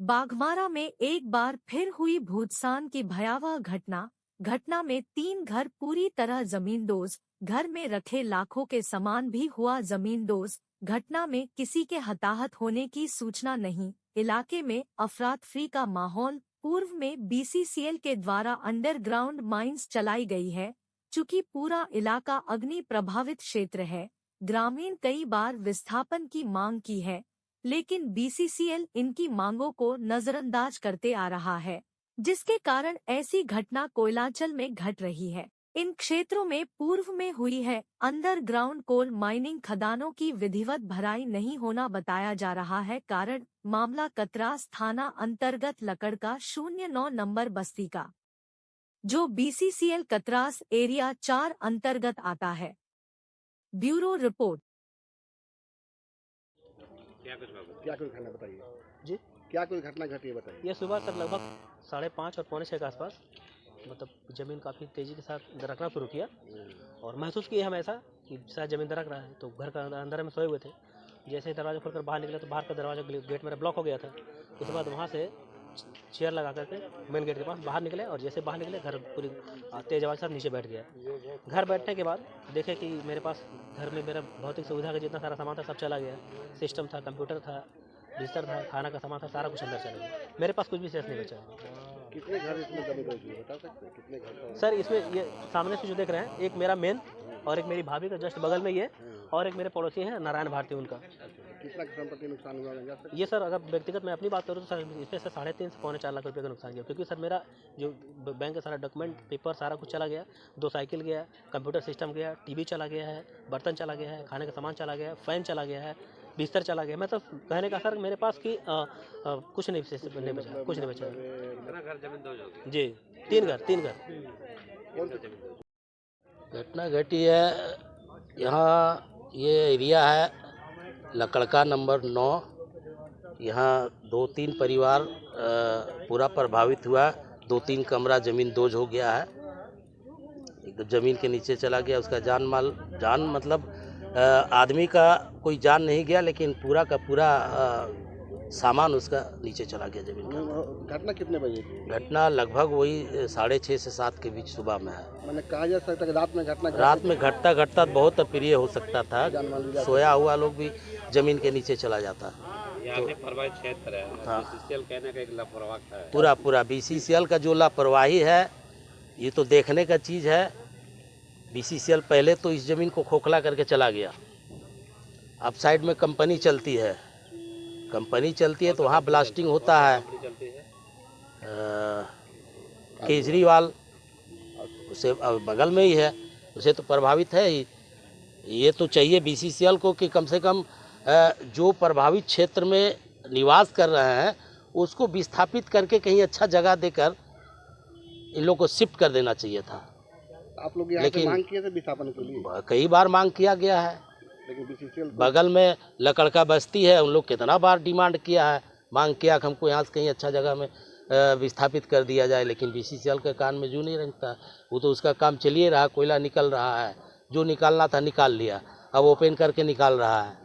बाघमारा में एक बार फिर हुई भूस्खलन की भयावह घटना में 3 घर पूरी तरह जमींदोज, घर में रखे लाखों के सामान भी हुआ जमींदोज। घटना में किसी के हताहत होने की सूचना नहीं। इलाके में अफरा-तफरी का माहौल। पूर्व में बीसीसीएल के द्वारा अंडरग्राउंड माइंस चलाई गई है। चूंकि पूरा इलाका अग्नि प्रभावित क्षेत्र है, ग्रामीण कई बार विस्थापन की मांग की है, लेकिन बीसीसीएल इनकी मांगों को नजरअंदाज करते आ रहा है, जिसके कारण ऐसी घटना कोयलांचल में घट रही है। इन क्षेत्रों में पूर्व में हुई है अंडरग्राउंड कोल माइनिंग। खदानों की विधिवत भराई नहीं होना बताया जा रहा है कारण। मामला कतरास थाना अंतर्गत लकड़ का 09 नंबर बस्ती का, जो बीसीसीएल कतरास एरिया 4 अंतर्गत आता है। Bureau report. क्या कोई घटना बताइए जी, क्या कोई घटना घटी है बताइए। ये सुबह सर लगभग 5:30 और 5:45 के आसपास मतलब ज़मीन काफ़ी तेज़ी के साथ दरकना शुरू किया और महसूस किए हम ऐसा कि शायद ज़मीन दरक रहा है। तो घर का अंदर में सोए हुए थे। जैसे ही दरवाज़ा खोलकर बाहर निकले तो बाहर का दरवाज़ा गेट मेरा ब्लॉक हो गया था। उसके बाद वहाँ से चेयर लगा करके मेन गेट के पास बाहर निकले और जैसे बाहर निकले घर पूरी तेज़ आवाज़ के साथ नीचे बैठ गया। घर बैठने के बाद देखे कि मेरे पास घर में मेरा भौतिक सुविधा का जितना सारा सामान था सब चला गया। सिस्टम था, कंप्यूटर था, बिस्तर था, खाना का सामान था, सारा कुछ अंदर चला गया। मेरे पास कुछ भी शेष नहीं बचा। कितने घर इसमें दबिश हुए बता सकते हैं कितने घर? सर इसमें ये सामने से जो देख रहे हैं, एक मेरा मेन और एक मेरी भाभी का जस्ट बगल में ये और एक मेरे पड़ोसी हैं नारायण भारती, उनका। कितना संपत्ति नुकसान हुआ है? ये सर अगर व्यक्तिगत मैं अपनी बात करूँ तो सर इसमें से 3.5 से पौने 4 लाख रुपये का नुकसान गया, क्योंकि सर मेरा जो बैंक का सारा डॉक्यूमेंट पेपर सारा कुछ चला गया। 2 साइकिल गया, कंप्यूटर सिस्टम गया, टीवी चला गया है, बर्तन चला गया है, खाने का सामान चला गया है, फ़ैन चला गया है, बिस्तर चला गया। मतलब कहने का सर मेरे पास कि कुछ नहीं बचा, कुछ नहीं बचा। कितना घर जमींदोज हो गया? जी, 3 घर। घटना घटी है यहाँ, ये एरिया है लकड़का नंबर 9। यहाँ 2-3 परिवार पूरा प्रभावित हुआ। 2-3 कमरा जमींदोज हो गया है, एकदम ज़मीन के नीचे चला गया। उसका जान मतलब आदमी का कोई जान नहीं गया, लेकिन पूरा का पूरा सामान उसका नीचे चला गया ज़मीन का। घटना कितने बजे? घटना लगभग वही 6:30 से 7 के बीच सुबह में है। मैंने कहा जा सकता है कि रात में घटता बहुत अप्रिय हो सकता था। सोया हुआ लोग भी ज़मीन के नीचे चला जाता। तो प्रभावित क्षेत्र है। हाँ, बीसीसीएल कहने का एक लापरवाही है। पूरा बीसीसीएल का जो लापरवाही है ये तो देखने का चीज़ है। बीसीसीएल पहले तो इस ज़मीन को खोखला करके चला गया। अब साइड में कंपनी चलती है तो वहाँ ब्लास्टिंग होता है। केजरीवाल उसे बगल में ही है, उसे तो प्रभावित है ही। ये तो चाहिए बीसीसीएल को कि कम से कम जो प्रभावित क्षेत्र में निवास कर रहे हैं उसको विस्थापित करके कहीं अच्छा जगह देकर इन लोग को शिफ्ट कर देना चाहिए था। आप लोग यहाँ से मांग किए थे विस्थापन के लिए? कई बार मांग किया गया है, लेकिन बीसीसीएल बगल में लकड़का बस्ती है, उन लोग कितना बार डिमांड किया है, मांग किया कि हमको यहाँ से कहीं अच्छा जगह में विस्थापित कर दिया जाए, लेकिन बीसीसीएल के कान में जू नहीं रखता। वो तो उसका काम चलिए रहा, कोयला निकल रहा है, जो निकालना था निकाल लिया, अब ओपन करके निकाल रहा है।